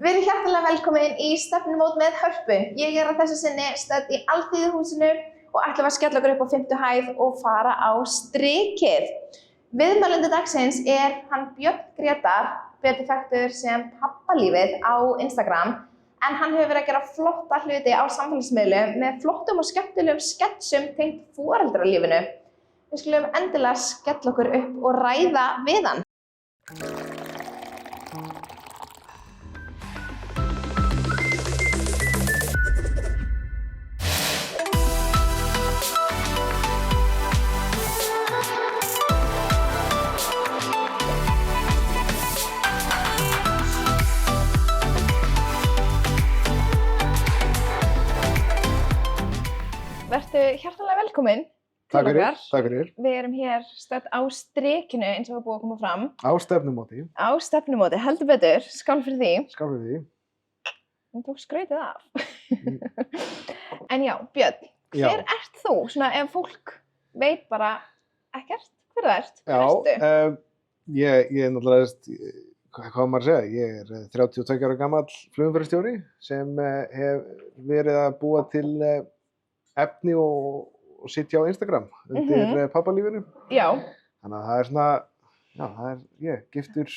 Við erum hjartanlega velkomin í stefnumót með Hörpu. Ég að þessu sinni stödd í Alþýðuhúsinu og ætlum að skella okkur upp á 5. hæð og fara á strikið. Viðmælandi dagsins hann Björn Grétar, betur þekktur sem Pappalífið á Instagram, en hann hefur verið að gera flotta hluti á samfélagsmiðlum með flottum og skemmtilegum sketsum tengt foreldralífinu. Við skulum endilega skella okkur upp og ræða við hann. Vertu hjartanlega velkomin til okkar. Takk fyrir. Við erum hér stödd á strikinu eins og búið að koma fram. Á stefnumóti. Á stefnumóti, heldur betur. Skál fyrir því. Skál fyrir því. Þú tók skrautið af. En já, Björn, hver ert þú? Svona ef fólk veit bara ekkert hver það ert. Ég náttúrulega, hvað maður að segja, ég 32 ára gamall flugumferðarstjóri sem hef verið að búa til efni og sitja á Instagram undir Pappalífinu. Já. Þannig að það svona, já, það ég, giftur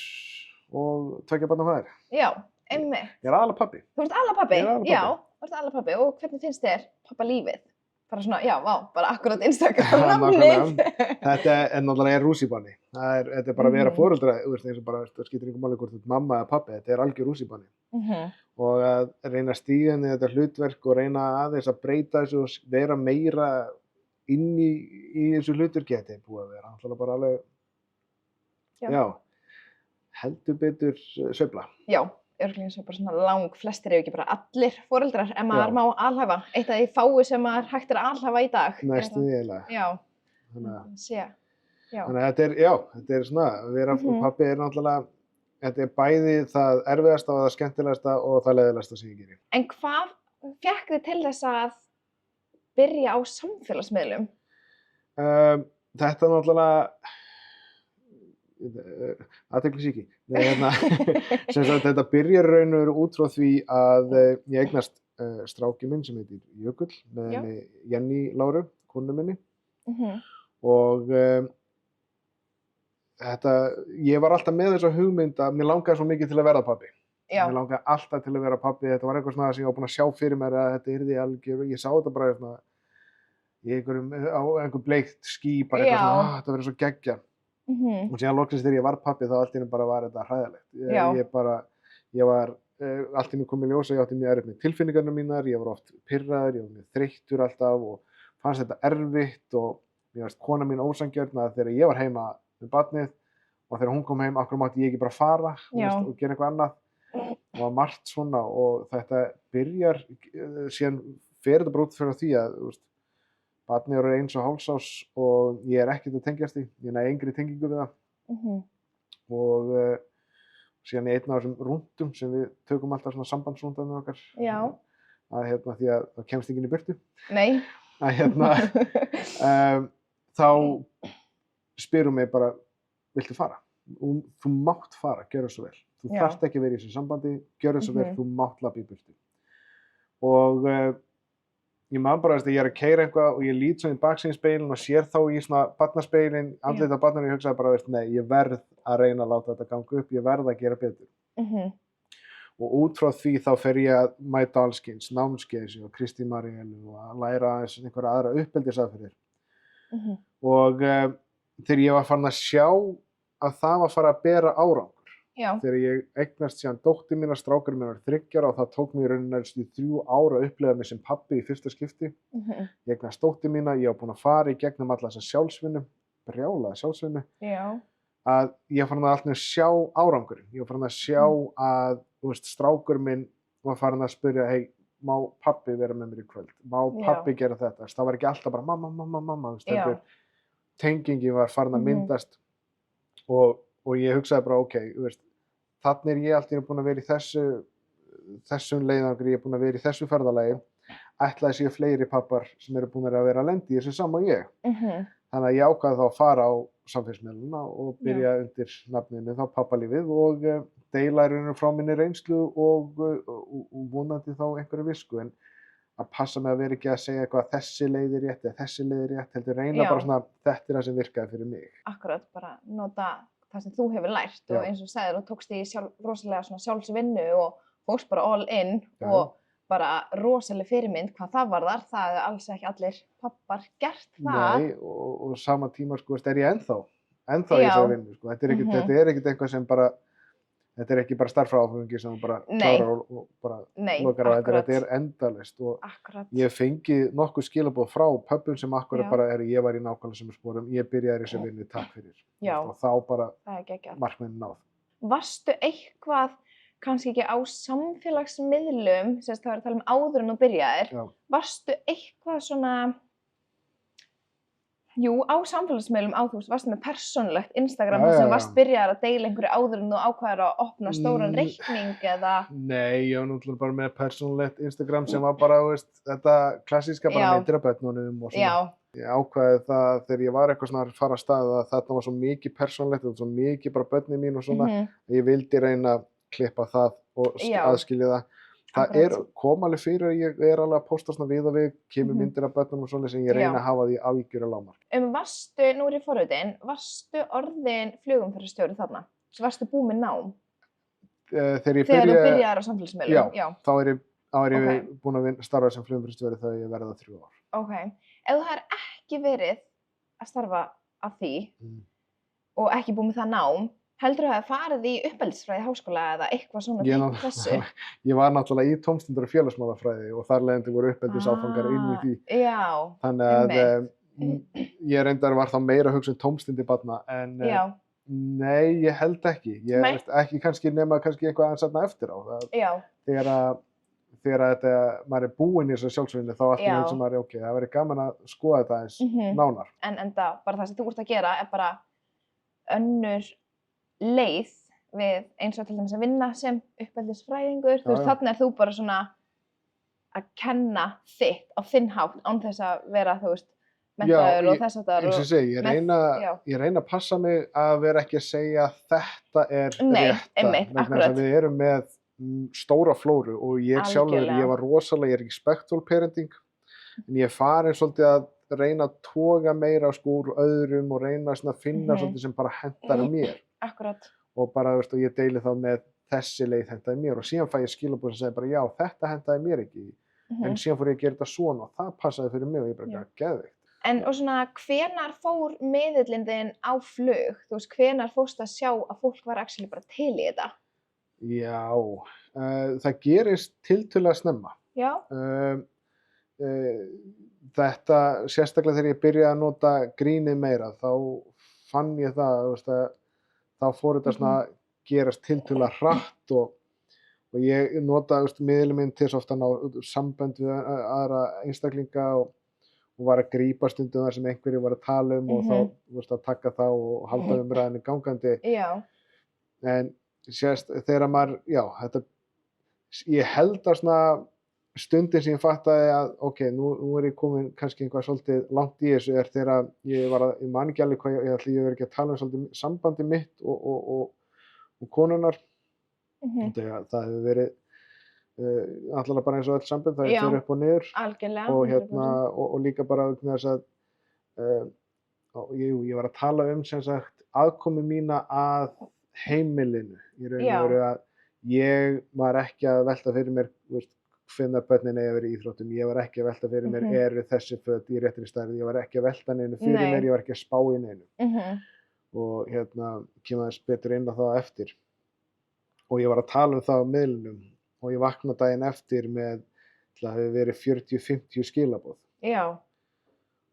og 2 barna faðir. Já, einmitt. Ég aðallega pabbi. Þú ert aðallega pabbi? Ég aðallega pabbi. Já, þú ert aðallega pabbi. Og hvernig finnst þér Pappalífið? Bara svona, já, vá, bara akkurat Instagram-nafnið. Þetta náttúrulega rússíbani. Þetta bara að vera foreldra, eins og bara, það skiptir engu máli hvort þú ert mamma eða pabbi, þetta algjör rússíbani. Og að reyna að stíga inn í þetta hlutverk og reyna aðeins að breyta þessu og vera meira inn í þessu hlutverki. Þetta búið að vera náttúrulega bara alveg, já, heldur betur sveifla. Já. Örugglega eins og bara svona langflestir ef ekki bara allir foreldrar ef maður má alhæfa. Eitt af því fáu sem maður hægt að alhæfa í dag. Næstum því eiginlega. Já. Þannig að þetta svona, að vera pabbi náttúrulega, þetta bæði það erfiðasta og það skemmtilegasta og það leiðilegasta sem ég geri. En hvað fékk þig til þess að byrja á samfélagsmiðlum? Þetta náttúrulega athyglisíki. Þetta byrjar raun og veru út frá því að ég eignast strákinn minn sem heitir Jökull með henni Jenny Láru, konu minni. Og ég var alltaf með þessa hugmynd að mér langaði svo mikið til að verða pabbi. Mér langaði alltaf til að vera pabbi. Þetta var eitthvað svona sem ég var búinn að sjá fyrir mér að þetta yrði algjör. Ég sá þetta bara svona í einhverjum bleikt ský, bara eitthvað svona, þetta verður svo geggjað. Og síðan loksins þegar ég var pabbi þá allt í einu bara var þetta hræðilegt. Ég var allt í einu komið í ljós og ég átti mjög erfitt með tilfinningarnar mínar, ég var oft pirraður, ég var mjög þreyttur alltaf og fannst þetta erfitt og mér fannst kona mín ósanngjörn að þegar ég var heima með barnið og þegar hún kom heim, af hverju mátti ég ekki bara fara og gera eitthvað annað. Það var margt svona og þetta byrjar, síðan fer þetta bara út fyrir því að barnið eru 1 og hálfs árs og ég ekkert að tengjast því, ég næ engri tengingu við það. Og síðan í einn af þessum rúndum sem við tökum alltaf svona sambandsrúndanir okkar. Já. Því að það kemst ekki inn í burtu. Nei. Þá spyr hún mig bara, viltu fara? Þú mátt fara, gjörðu svo vel. Þú þarft ekki að vera í þessu sambandi, gjörðu svo vel, þú mátt labba í burtu. Og ég man bara að ég að keyra eitthvað og ég lít svona í baksýnisspegilinn og sér þá í svona barnaspegilinn, andlitið á barninu og ég hugsaði bara, nei, ég verð að reyna að láta þetta ganga upp, ég verð að gera betur. Og út frá því þá fer ég að mæta alls kyns, námskeið og Kristín Maríelu og að læra aðeins einhverja aðra uppeldisaðferðir. Og þegar ég var farin að sjá að það var fara að bera árangur, þegar ég eignast síðan dóttir mína, strákurinn minn var 3 ára og það tók mig í rauninni 3 ára að upplifa mig sem pabbi í fyrsta skipti. Ég eignast dóttir mína, ég var búinn að fara í gegnum alla þessa sjálfsvinnu, brjálaða sjálfsvinnu, að ég var farin að alltaf sjá árangurinn. Ég var farin að sjá að strákurinn minn var farin að spyrja, hei, má pabbi vera með mér í kvöld? Má pabbi gera þetta? Það var ekki alltaf bara mamma. Tengingin var farin að myndast og ég hugsaði bara, þannig ég allt í einu búinn að vera í þessum leiðangri, ég er búinn að vera í þessu ferðalagi, ætlaði séu fleiri pappar sem eru búin að vera að lenda í þessu sama og ég. Þannig að ég ákvaði þá að fara á samfélagsmiðluna og byrja undir nafninu þá Pappalífið og deila í rauninu frá minni reynslu og vonandi þá einhverju visku, en að passa með að vera ekki að segja eitthvað þessi leið er rétt eða þessi leið er rétt, heldur reyna Já. bara svona þetta er það sem virkaði fyrir mig. Akkurat, bara nota það sem þú hefur lært Já. og eins og þú sagðir, þú tókst í rosalega svona sjálfsvinnu og fórst bara all in Já. og bara rosalega fyrirmynd hvað það varðar, það hefur alls ekki allir pappar gert það. Nei, og sama tíma sko, er ég ennþá í Já. þessari vinnu, sko. Þetta er ekkert, Mhm. þetta er ekkert eitthvað sem bara, þetta er ekki bara starffræðiáfangi sem þú bara Nei. klárar og bara Nei, lokar á, akkurat. þetta er endalaust og Akkurat. ég hef fengið nokkuð skilaboð frá pöbbum sem akkurat Já. bara ég var í nákvæmlega sem sporum, ég byrjaði í þessu vinnu, takk fyrir. Já. Og þá bara Það er geggjað. markmiðin náð. Varstu eitthvað, kannski ekki á samfélagsmiðlum, sem það er að tala áður en þú byrjaðir, Já. varstu eitthvað svona, jú, á samfélagsmiðlum þú veist, varstu með persónulegt Instagram Já, þar já, sem já. varst byrjaðar að deila einhverju áður en þú ákvaðir að opna stóran Mm. reikning eða, Nei, ég var náttúrulega bara með persónulegt Instagram sem var bara, veist, þetta klassíska bara Já. myndir af börnunum og svona. já, Ég ákvaði það þegar ég var eitthvað svona að fara að stað að þetta var svo mikið persónulegt, þetta var svo mikið bara börnin mín og svona, mhm, ég vildi reyna að klippa það og Já. aðskilja það. Það Akkurat. kom alveg fyrir að ég er alveg að posta svona við og við, kemur Mhm. myndir af börnunum og svona sem ég reyna Já. að hafa því algjöra lágmark. varstu, nú er ég forvitin, varstu orðin flugumferðarstjóri þarna? Varstu búin með nám? Þegar ég Þegar þú byrjaði, byrjaðir á samfélagsmiðlum? Já. þá er ég Ok. búinn að starfa sem flugumferðarstjóri þegar ég verða 3 ár. Ok, ef þú hefur ekki verið að starfa að því Mm. og ekki búið með það nám, heldur þú að hafa farið í uppeldisfræði háskóla eða eitthvað svona Ég, tengt þessu? ég var náttúrulega í tómstundar og félagsmálafræði og þar leiðandi voru uppeldisáfangar inn í því. Já, Þannig að einmitt. ég reyndar var þá meira að hugsa um tómstundi barna, en já, nei, ég held ekki. Ég Nei. veist ekki kannski nema kannski eitthvað aðeins þarna eftir á. Það, já, þegar að þetta, maður er búinn í þessu sjálfsvinni, þá allt í Já. einu sem maður er ok, það verður gaman að skoða þetta aðeins Mhm. nánar. en enda bara það sem þú ert að gera er bara önnur leið við eins og til dæmis að vinna sem uppeldisfræðingur. Þú veist, Já, já. þarna er þú bara svona að kenna þitt á þinn hátt án þess að vera, þú veist, menntaður og þess að það Eins og ég segi, ég reyna að passa mig að vera ekki að segja þetta er Nei, rétta. einmitt, Vegna þess akkurat. að við erum með stóra flóru og ég sjálfur, Algjörlega. ég var rosalega, ég er respectful parenting, en ég er farin svolítið að reyna að toga meira sko úr öðrum og reyna svona að finna Mhm. svolítið sem bara hentar mér Akkurat. og bara, veist, og ég deili þá með þessi leið hentaði mér og síðan fæ ég skilaboð sem segir bara já, þetta hentaði mér ekki, en síðan fór ég að gera þetta svona og það passaði fyrir mig og ég bara Já. geðveikt. En og svona, hvenar fór miðillinn þinn á flug? Þú veist, hvenar fórst að sjá að fólk var actually bara til í þetta? Já, það gerist tiltölulega snemma. Já, Þetta, sérstaklega þegar ég byrjaði að nota grínið meira, þá fann ég það, þú veist, að þá fór þetta svona að gerast tiltölulega hratt og ég nota, þú veist, miðlinn minn til svo ofta að ná sambönd við aðra einstaklinga og var að grípa stundum þar sem einhverju var að tala um og þá, þú veist, að taka þá og halda umræðinni gangandi. já, En sérst, þegar maður, já, þetta, ég held að svona stundin sem ég fattaði að, ok, nú er ég komin kannski einhvað svolítið langt í þessu, er þegar ég man ekki alveg hvað ég ætli ég verið ekki að tala um svolítið sambandi mitt og konunnar. Þegar það hefur verið, allavega bara eins og öll sambönd, það Já. fer upp og niður algjörlega. og 100%. og líka bara vegna þess að ég var að tala um sem sagt aðkomu mína að heimilinu í raun Já. og veru að ég var ekki að velta fyrir mér, þú veist, hvenær börnin eigi að vera í íþróttum, ég var ekki að velta fyrir mér eru þessi föt í réttri stærð, ég var ekki að velta neinu fyrir Nei. mér, ég var ekki að spá í neinu og kemur aðeins betur inn á það á eftir og ég var að tala um það á miðlunum og ég vakna daginn eftir með, það hefur verið 40-50 skilaboð Já,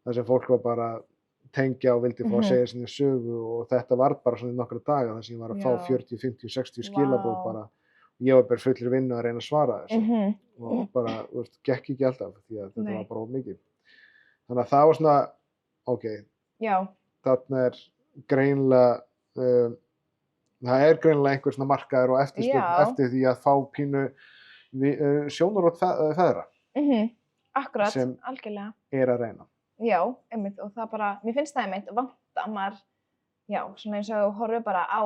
þar sem fólk var bara að tengja og vildi fá að segja sinni sögu og þetta var bara svona í nokkra daga þar sem ég var að fá Já. 40, 50, 60 skilaboð Vá. bara og ég var bara fullur vinnu að reyna að svara þessu og bara, þú veist, gekk ekki alltaf því að þetta Nei. var bara of mikið. Þannig að það var svona, ok, já, þarna er greinilega, það er greinilega einhver svona markaður og eftirspurn Já. eftir því að fá pínu sjónarhótt feðra akkurat, Sem- algjörlega. er að reyna. Já, einmitt, og það bara, mér finnst það einmitt vanta maður, já, svona eins og þú horfir bara á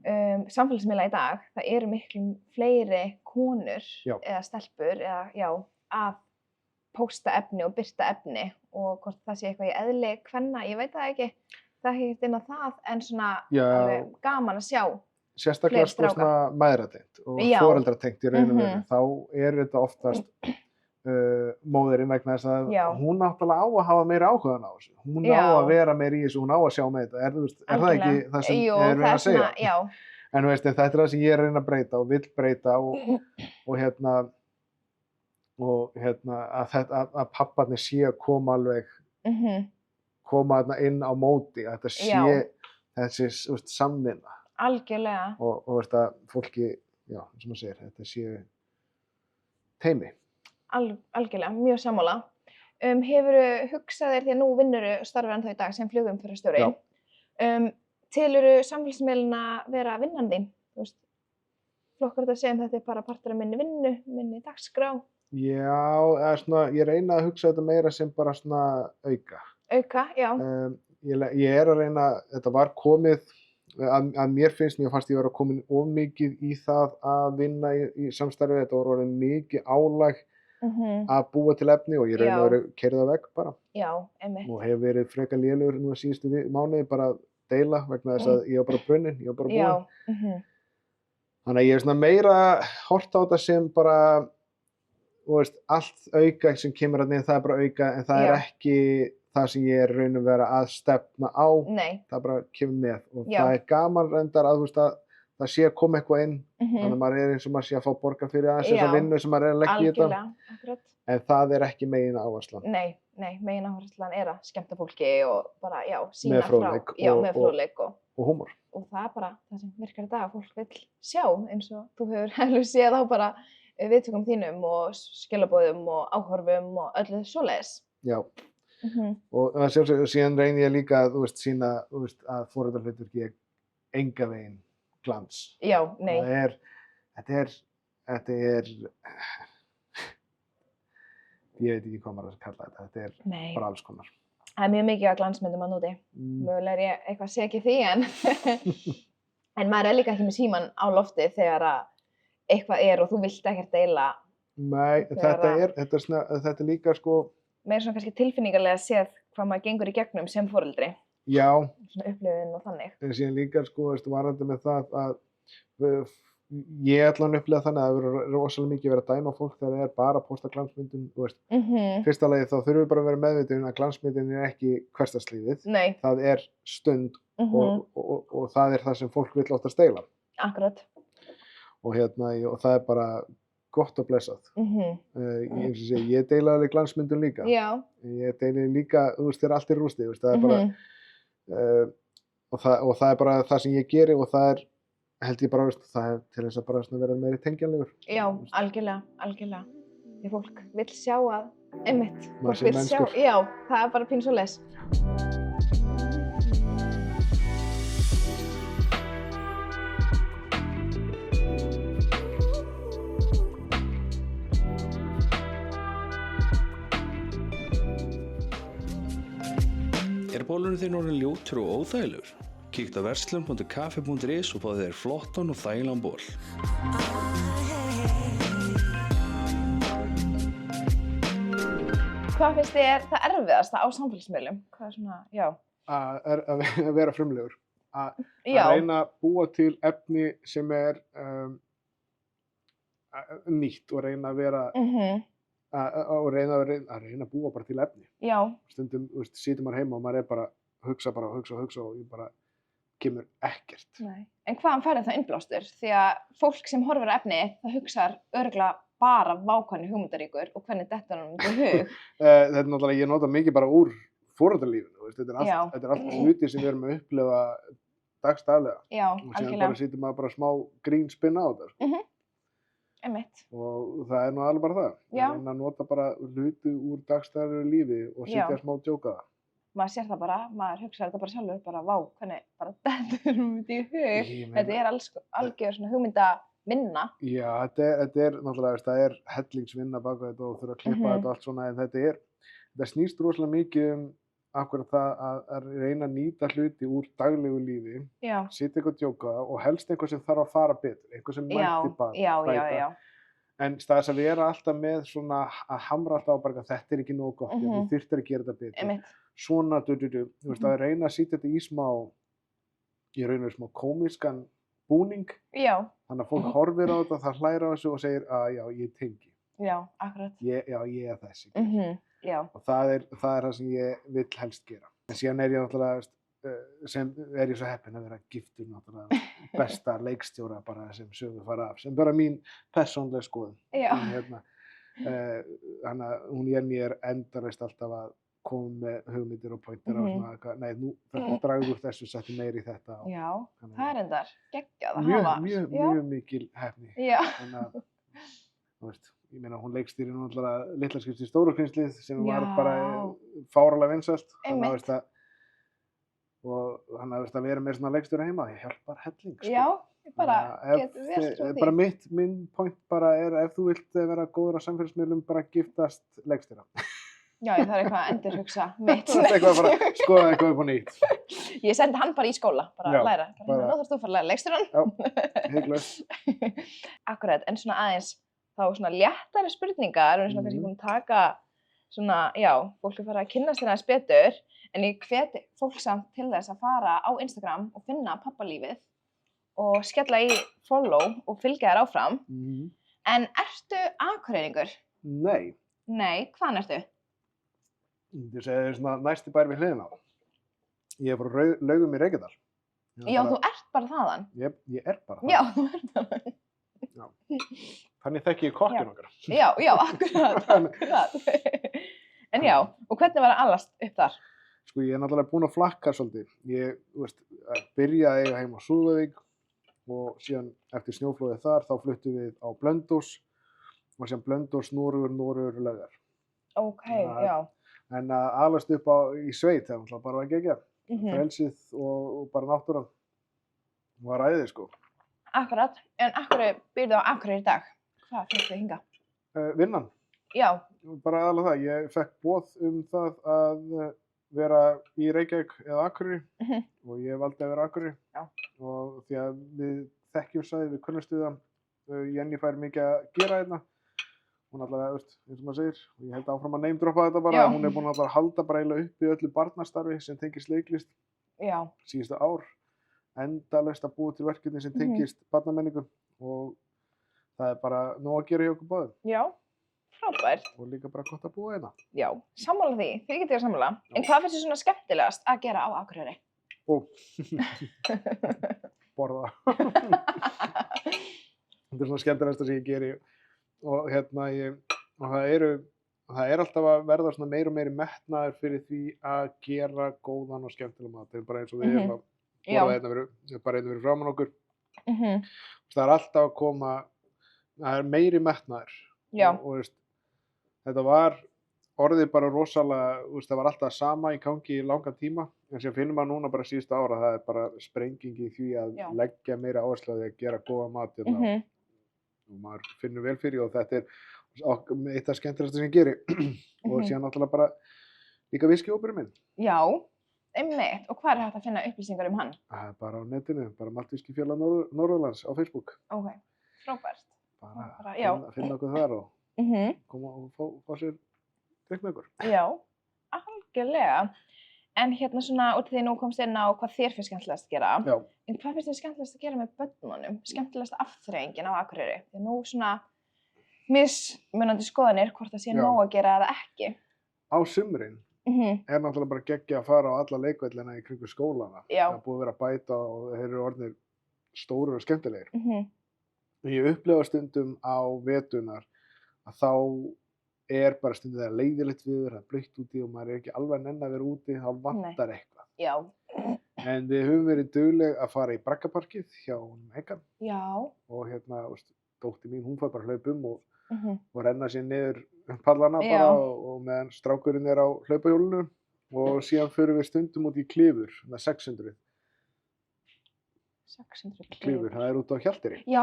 samfélagsmiðla í dag, það eru miklu fleiri konur Já. eða stelpur eða að pósta efni og birta efni og hvort það sé eitthvað í eðli kvenna, ég veit það ekki, það er ekkert inn á það en svona Já. alveg gaman að sjá. Sérstaklega sko stráka. svona mæðratengt og Já. foreldratengt í raun og veru, Mhm. þá er þetta oftast móðirinn vegna þess að Já. hún náttúrulega á að hafa meiri áhugan á þessu. Hún á Já. að vera meiri í þessu, hún á að sjá með þetta. Er það ekki það sem Jú, er verið að segja? svona, já. En þú veist, þetta er það sem ég er að reyna að breyta og vill breyta og að papparnir sé að koma alveg, koma þarna inn á móti, að þetta sé Já. þessi, þú veist, samvinna Algjörlega. og veist að fólki, já, eins og maður segir, þetta sé teymi. Algjörlega, mjög sammála. Hefurðu hugsað þér, því að nú vinnurðu starfið ennþá í dag sem flugumferðarstjóri, telurðu samfélagsmiðlana vera vinnan þín? Þú veist, flokkar þetta að þetta er bara partur af minni vinnu, minni dagskrá? Já, eða svona, ég reyna að hugsa þetta meira sem bara svona auka. Auka, já. Ég er að reyna, þetta var komið, að mér fannst ég vera komin of mikið í það að vinna í samstarfi, þetta var orðið mikið álag að búa til efni og ég reyna að vera keyrð á vegg bara. Já, einmitt. Og hef verið frekar lélegur nú síðustu mánuði bara að deila vegna þess að ég var bara brunnin, ég var bara búinn. Já. Þannig að ég er svona meira hort á þetta sem bara, þú veist, allt auka sem kemur að niður, það er bara auka, en það er ekki það sem ég er raun að vera að stefna á. Nei. Það bara kemur með og Já. það er gaman reyndar að, þú veist, að það sé að koma eitthvað inn, þannig að maður er eins og maður sé að fá borga fyrir aðeins þessa vinnu sem maður er að leggja í þetta. Algjörlega, akkurat. En það er ekki megin áherslan. Nei, megin áherslan er að skemmta fólki og bara, sína Með fróðleik frá. Já, með fróðleik og húmor. Og það er bara það sem virkar í dag, fólk vill sjá, eins og þú hefur hefur séð á bara viðtökum þínum og skilaboðum og áhorfum og öllu svoleiðis. Já. Og síðan reyni ég líka að, þú veist, sýna, þú veist, að foreldrahlutverki er enga veginn glans. Já, nei. Þetta er, ég veit ekki hvað maður að kalla þetta, þetta er bara alls konar. Það er mjög mikið af glansmyndum að núti. Mögulega er ég eitthvað sek í því, en maður er líka ekki með síman á lofti þegar að eitthvað er og þú vilt ekkert deila. Nei, þetta er líka sko... Meira svona kannski tilfinningarlega séð hvað maður gengur í gegnum sem foreldri. Já. Svona upplifun og þannig. En síðan líka sko, varandi með það að ég allan upplega þannig að það verður rosalega mikið verið að dæma fólk þegar það er bara að posta glansmyndum, þú veist. Fyrsta lagi þá þurfum við bara að vera meðvituð að glansmyndin er ekki hversdagslífið. Nei. Það er stund og það er það sem fólk vill oftast deila. Akkurat. Og og það er bara gott og blessað. Ég deila alveg glansmyndum líka. Já. Ég deili líka, þú veist, þegar allt er rústið, þú veist, það er bara, og það er bara það sem ég geri og það er, held ég bara, veist, það er til þess að bara vera meiri tengjanlegur. Já, algjörlega. Því fólk vill sjá að, einmitt, fólk vill sjá, já, það er bara pínu svoleiðis. Er bollurinn þinn orðinn ljótur og óþægilegur? Kíktu á verslun.kafe.is og fáðu þér flottan og þægilegan boll. Hvað finnst þér það erfiðasta á samfélagsmiðlum? Hvað er svona, já. Að vera frumlegur. Að reyna að búa til efni sem er nýtt og reyna að vera að reyna að búa bara til efni. Já. Stundum, þú veist, situr maður heima og maður er bara hugsa og ég bara kemur ekkert. Nei. En hvaðan færðu það innblástur? Því að fólk sem horfir á efni, það hugsar örugglega bara vákvæðin hugmyndaríkur og hvernig dettur honum í hug. Þetta er náttúrulega, ég nota mikið bara úr foreldralífinu, þetta er allt hluti sem við erum að upplifa dagstaglega. Já, og síðan bara situr maður bara smá grínspinn á þetta. Einmitt. Og það er nú alveg bara það. Já. Að nota bara hluti úr dagstæðilegu lífi og setja smá djóka það. Maður sér það bara, maður hugsaði þetta bara sjálfur, bara vá, hvernig bara dettur um þetta í hug. Þetta er algjör svona hugmyndavinna. Já, þetta er náttúrulega, það er hellingsvinna baka þetta og þurfa að klippa þetta og allt svona, en þetta snýst rosalega mikið akkurat það að reyna að nýta hluti úr daglegu lífi, Já, sitja eitthvað djóka og helst einhver sem þarf að fara betur, einhver sem mætti bæta. En staðis að vera alltaf með svona að hamra alltaf á bara að þetta ekki nógu gott, þú þyrftir að gera þetta betur. einmitt. Svona, þú veist, að reyna að sitja þetta í raun og smá komískan búning, Já, þannig að fólk horfir á þetta, það hlæra á þessu og segir að já, ég tengi. já, akkurat. Ég er þessi. Já, Og það er það sem ég vill helst gera. En síðan er ég náttúrulega, sem er ég svo heppinn að vera giftur náttúrulega besta leikstjóra bara sem sögur fara af, sem bara mín persónlega skoðun. já, Þannig að hún Jenny er endalaust alltaf að koma með hugmyndir og pointir á svona eitthvað, nei, nú þetta dragur úr þessu, settu meira í þetta. já, það er endar geggjað að mjög, hafa. mjög mikil heppni. Já, Þannig að, þú veist, ég meina hún leikstýrir náttúrulega Litla skrifstið Stóra-Krynslið sem var bara fáralega vinsælt. Einmitt. Og hann að vera með svona leikstjóra heima, ég hjálpar helling. Sko. já, ég bara Ef get vel trú því. bara minn point bara er ef þú vilt vera góður á samfélagsmiðlum, bara giftast leikstjóra. Já, ég þarf eitthvað að endurhugsa mitt. Þú ert eitthvað að fara að skoða eitthvað upp á nýtt. Ég sendi hann bara í skóla, bara Já, að læra. bara- Nú þarfst þú að fara að læra leikstjórann. Já, hygglaust. Akkurat, en svona aðeins þá svona léttari spurningar, við erum svona kannski búin að taka svona, já, fólk er farið að kynnast þér aðeins betur, en ég hveti fólk samt til þess að fara á Instagram og finna pappalífið og skella í follow og fylgja þér áfram. En ertu Akureyringur? Nei, Nei, hvaðan ertu? þú segir svona næsti bær við hliðina á. Ég er frá Laugum í Reykjadal. Já, þú ert bara þaðan. Ég er bara það. Já, þú ert þaðan. Þannig þekki ég kokkin okkar. Já, akkurat. En já, og hvernig var að alast upp þar? Sko, ég er náttúrulega búinn að flakka svolítið. Ég, þú veist, byrjaði að eiga heima á Súðavík og síðan eftir snjóflóðið þar þá fluttum við á Blönduós og síðan Blönduós, Noregur, Laugar. Ok, já. En að alast upp í sveit, það var bara að gegja. Frelsið og bara náttúran var æðið, sko. Akkurat, en akkur býrðu á Akureyri í dag? Hvað fyrst þið hinga? Vinnan, Já, bara aðalega það. Ég fekk boð það að vera í Reykjavík eða Akureyri og ég valdi að vera Akureyri. Já. Og því að við þekkjum sæði, við kunnustu það. Jenny fær mikið að gera hérna. Hún alltaf, veist, eins og maður segir, og ég held áfram að neymdroppa þetta bara, Já. hún er búin að halda bara eiginlega upp í öllu barnastarfi sem tengist leiklist já, síðustu ár, endalaust að búa til verkefni sem tengist barnamenningu og það er bara nóg að gera hjá okkur báðum já, frábært. og líka bara gott að búa hérna. Já, sammála því, þið getið að sammála. En hvað finnst þið svona skemmtilegast að gera á Akureyri? Ó, borða. Þetta er svona skemmtilegasta sem ég geri og hérna og það er alltaf að verða svona meira og meiri metnaður fyrir því að gera góðan og skemmtilega mat. Það er bara eins og við erum að borða hérna bara einu fyrir framan okkur. Það er alltaf að koma, það er meiri metnaður. Já. Og veist, þetta var orðið bara rosalega, veist, það var alltaf sama í gangi í langan tíma. En sem finnum maður núna bara síðustu ára, það er bara sprenging í því að leggja meira áherslu á því að gera góða mat hérna. Og maður finnur vel fyrir og þetta er eitt af skemmtilegasta sem ég geri og síðan náttúrulega bara líka viskihópurinn minn. Já, einmitt. Og hvað er hægt að finna upplýsingar um hann? Það er bara á netinu, bara Maltvískifélag Norðurlands á Facebook. Ok, frábært. Bara finna okkur þar og koma og fá sér drikk með okkur. Já, algjörlega. En hérna svona, út af því nú komst inn á hvað þér finnst skemmtilegast að gera. Já. En hvað finnst þér skemmtilegast að gera með börnunum? Skemmtilegasta afþreyingin á Akureyri? Því nú svona mismunandi skoðanir hvort það sé nóg að gera eða ekki. Á sumrin er náttúrulega bara geggja að fara á alla leikvellina í kringu skólana. Já. Það er búið að vera að bæta og þeir eru orðnir stórir og skemmtilegir. Ég upplifa stundum á veturnar að þá er bara stundum þegar leiðilegt viður, það er blautt úti og maður er ekki alveg nenn að vera úti, þá vantar eitthvað. Já. En við höfum verið dugleg að fara í Braggaparkið hjá Egan. Já. Og hérna, dóttir mín, hún fær bara hlaupum og renna sér niður pallana bara og meðan strákurinn er á hlaupahjólinu og síðan förum við stundum út í klifur, 600. 600 klifur, það er út á Hjalteyri. Já.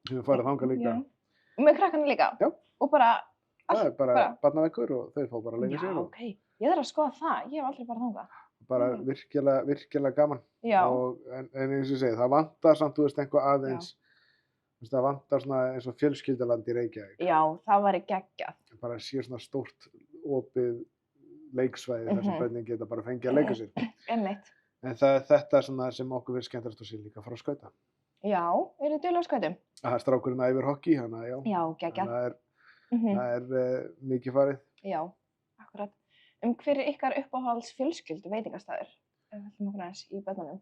Við höfum farið þangað líka. Og með krakkarnir líka? Já. Og bara Það er bara barnaveggur og þau fá bara að leika sér. Já, ok. Ég þarf að skoða það, ég hef aldrei farið þangað. Bara virkilega gaman. Já. En eins og ég segi, það vantar samt, þú veist, einhver aðeins, þú veist, það vantar svona eins og fjölskylduland í Reykjavík. Já, það væri geggjað. Bara sé svona stórt, opið leiksvæði þar sem börnin geta bara fengið að leika sér. Einmitt. En þetta er svona sem okkur finnst skemmtilegast og sé líka að fara að skauta. Já, eru þið duglegir á skautum? Það er strákurinn æfir hockey, þannig að já. Já, geggjað. Það er mikið farið. Já, akkurat. Hver er ykkar uppáhalds fjölskyldu veitingastæður? Ef við ætlum okkur aðeins í börnunum.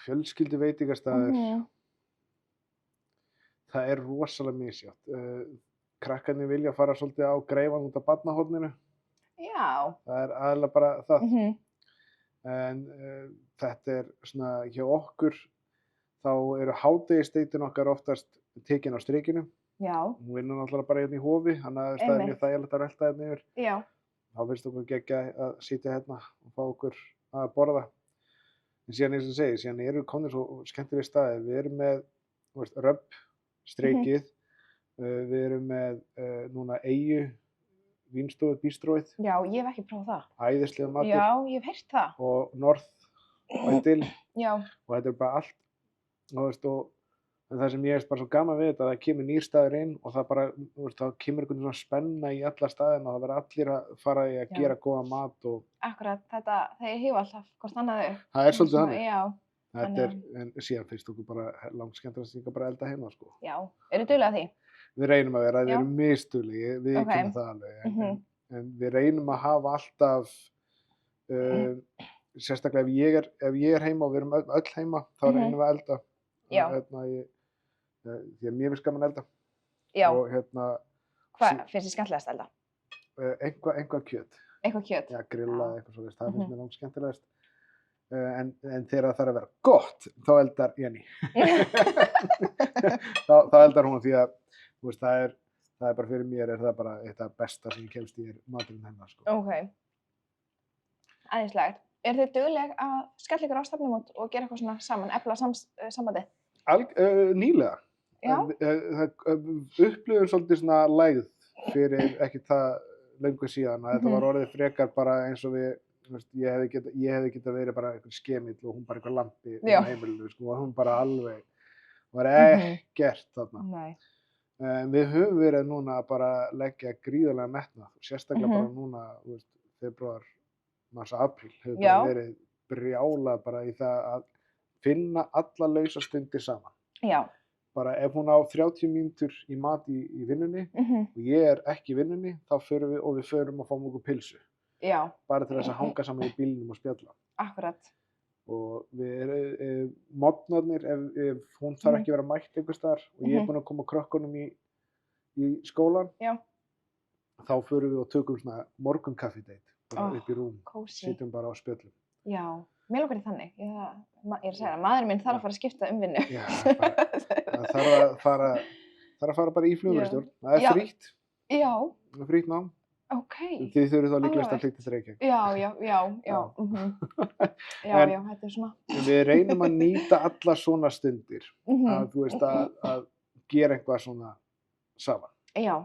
Fjölskyldu veitingastæður, það er rosalega misjátt. Krakkarnir vilja fara svolítið á greifan út af barnahorninu. Já. Það er aðalega bara það. En þetta er svona hjá okkur, þá eru hádegisteitin okkar oftast tekin á strikinu. Já. Hún vinnur náttúrulega bara hérna í hofi, þannig að það er mjög þægilegt að rölta hérna yfir. Já. Þá finnst okkur geggjað að sitja hérna og fá okkur að borða. En síðan eins og segi, síðan eru komnir svo skemmtilegir staðir. Við erum með Röbb, streikið, við erum með núna Eyju, Vínstofu, bístróið. Já, ég hef ekki prófað það. Æðislega matur. Já, ég hef heyrt það. Og Norð, Vætil. Já. Og þetta er bara allt. En það sem ég er bara svo gaman við þetta, það kemur nýr staður inn og það bara, þá kemur einhvern svona spenna í alla staðina og það verður allir að fara í að gera góða mat og... Akkurat, þetta, þegar ég hef alltaf hvort annaðu. Það er svolítið þannig. Já. En síðan finnst okkur bara langt skemmtilegast líka bara elda heima, sko. Já, eru duglega að því? Við reynum að vera, við erum misduglegir, við kemum það alveg. En við reynum að hafa alltaf, sérstaklega ef ég er heima og við erum öll heima, þá reynum við að elda. Já. Því að mér finnst gaman að elda. Já. Og hvað finnst þér skemmtilegast að elda? Eitthvað kjöt. Eitthvað kjöt? Já, grillað, eitthvað svoleiðis. Það finnst mér langt skemmtilegast. En þegar það þarf að vera gott, þá eldar Jenny. þá eldar hún, því að þú veist, það er bara fyrir mér, er það bara eitt af besta sem ég kemst í maturinn hennar, sko. Ok. Æðislegt. Er þið dugleg að skella ykkur á stefnumót og gera eitthvað svona saman, efla sambandið? Nýlega. Já. Upplifum svolítið svona lægð fyrir ekki það löngu síðan að þetta var orðið frekar bara eins og við, ég hefði getað verið bara einhvern skemill og hún bara einhver lampi á heimilinu, sko, og hún bara alveg var ekkert þarna. Nei. Við höfum verið núna að bara leggja gríðarlega metnað, sérstaklega bara núna, febrúar, mars, apríl, hefur bara verið brjálað bara í það að finna alla lausa stundir saman. Já. Bara ef hún á 30 mínútur í mat í vinnunni og ég er ekki í vinnunni, þá förum við og fáum okkur pilsu. Já. Bara til þess að hanga saman í bílnum og spjalla. Akkurat. Og við morgnarnir, ef hún þarf ekki að vera mætt einhvers staðar og ég er búinn að koma krökkunum í skólan, þá förum við og tökum svona morgunkaffidate bara upp í rúm, sitjum bara á spjöllum. Já, mér langar í þannig. Ég er að segja að maðurinn minn þarf að fara að skipta vinnu. Já, það þarf að fara bara í flugvélastjórn. Það er frítt. Já. Það er frítt nám. Ok. Þið þurfið þá líklegast að flytja til Reykjavík. Já, þetta er svona. Við reynum að nýta alla svona stundir, að þú veist að gera eitthvað svona saman. Já,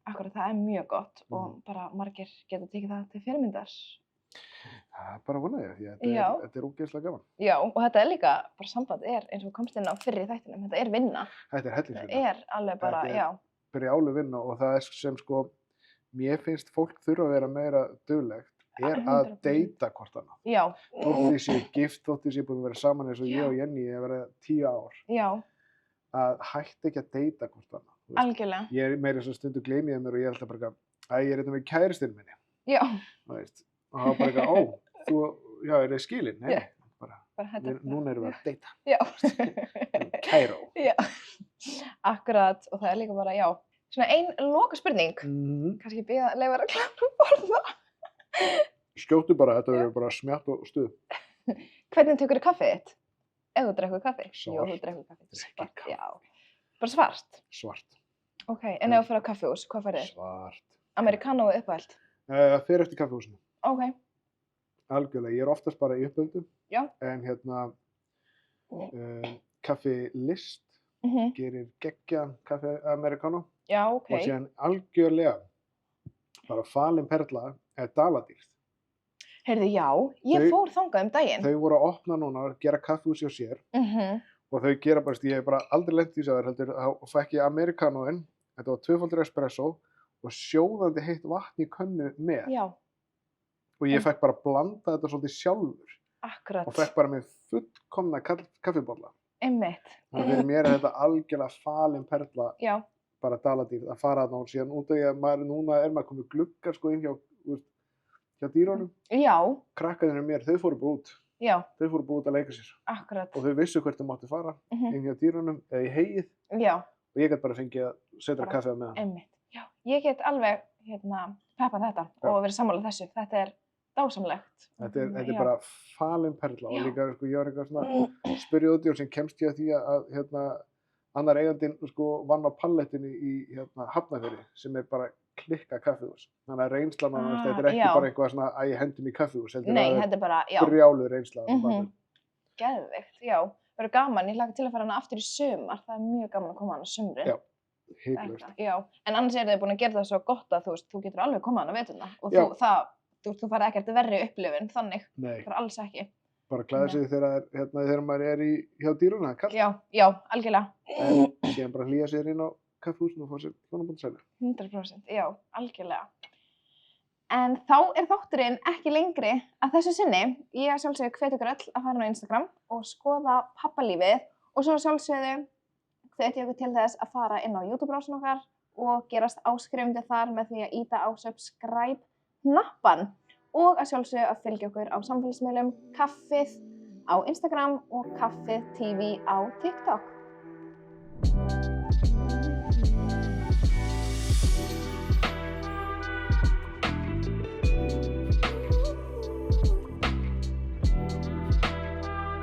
akkurat, það er mjög gott og bara margir geta tekið það til fyrirmyndar. Bara vonaði ég, því að þetta er ógeðslega gaman. Já, og þetta er líka, bara samband er, eins og komst inn á fyrr í þættinum, þetta er vinna. Þetta er hellingsvinna. Þetta er alveg bara, já. Þetta er brjáluð vinna og það er sem sko, mér finnst fólk þurfa að vera meira duglegt, er að deyta hvort annað. Já. Þótt því sé gift, þótt því sé búin að vera saman eins og ég og Jenny að vera 10 ár. Já. Að hætta ekki að deyta hvort annað. Algjörlega. Ég er meira svo stundu gleymið mér og ég held að bara, ég er þetta með kæristinn minni. Já. Það veist. Og það var bara eitthvað, er þið skilin? Nei, núna erum við að deyta. Já. Kæró. Já, akkurat, og það er líka bara, svona ein lokaspurning, kannski leyfa að klára að borða. Skjóttu bara, þetta verður bara smjatt og stuð. Hvernig tekur þið kaffið þitt? Ef þú drekkur kaffi? Svart. Jú, þú drekkur kaffi. Svart, já. Bara svart? Svart. Ok, en ef þú fyrir á kaffihús, hvað færðu þið? Svart. Americano eða uppáhald? Fer eftir kaffihúsinu. Ok. Algjörlega, ég er oftast bara í uppöldum. Já. En Kaffi List gerir geggjaðan kaffi Americano. Já, ok. Og síðan algjörlega, bara falin perla, Daladýrð. Heyrðu, já, ég Þau- fór þangað daginn. Þau voru að opna núna að gera kaffihús hjá sér og þau gera bara, ég hef bara aldrei lent í þessu aður heldur, þá fekk ég amerikanóin, þetta var 2-faldur espresso og sjóðandi heitt vatn í könnu með. Já, Og ég fekk bara að blanda þetta svolítið sjálfur akkurat, og fekk bara með fullkomna kaffibolla. einmitt. Þannig fyrir mér er þetta algjörlega falin perla, Já, bara Daladýrð, að fara þarna og síðan út af því að maður núna er maður komið gluggar sko inn hjá dýrunum. já, Krakkarnir mér, þau fóru bara út. já, Þau fóru bara út að leika sér akkurat. og þau vissu hvert þau máttu fara inn hjá dýrunum eða í heyið Já, og ég gæti bara fengið að setja Bara- kaffið á meðan. einmitt. Já, ég get alveg, peppað þetta og verið sammála þessu. Þetta er dásamlegt. Þetta er Já. bara falin perla Já. og líka sko, ég var eitthvað svona spyrja út í og sem kemst ég að því að annar eigandinn sko vann á pallettinu í Hafnarfirði sem er bara klikka kaffihús. Þannig að reynslan á þetta er ekki já. bara eitthvað svona að ég hendum í kaffihús, heldur Nei, að þetta er bara, já, brjálu reynsla. geðveikt, já. Það verður gaman, ég hlakka til að fara hana aftur í sumar. Það er mjög gaman að koma hana sumrin. Já, hiklaust. Já, en annars eru þið búin að gera það svo gott að þú getur alveg komað hana veturna og Já. þú farið ekkert verri upplifun, þannig, Nei, bara alls ekki. bara klæða sig þegar maður er hjá dýruna, kall. Já, algjörlega. En síðan bara hlýja sér inn á kaffihúsinu og fá sér hjónabandssælu. 100%, já, algjörlega. En þá er þátturinn ekki lengri að þessu sinni. Ég sjálfsögðu hvet ykkur öll að fara á Instagram og skoða pappalífið og svo sjálfsögðu hvet ég ykkur til þess að fara inn á YouTube-brásin okkar og gerast áskrifandi þar með því að íta á subscribe-hnappan og að sjálfsögðu að fylgja okkur á samfélagsmiðlum Kaffið á Instagram og Kaffið TV á TikTok.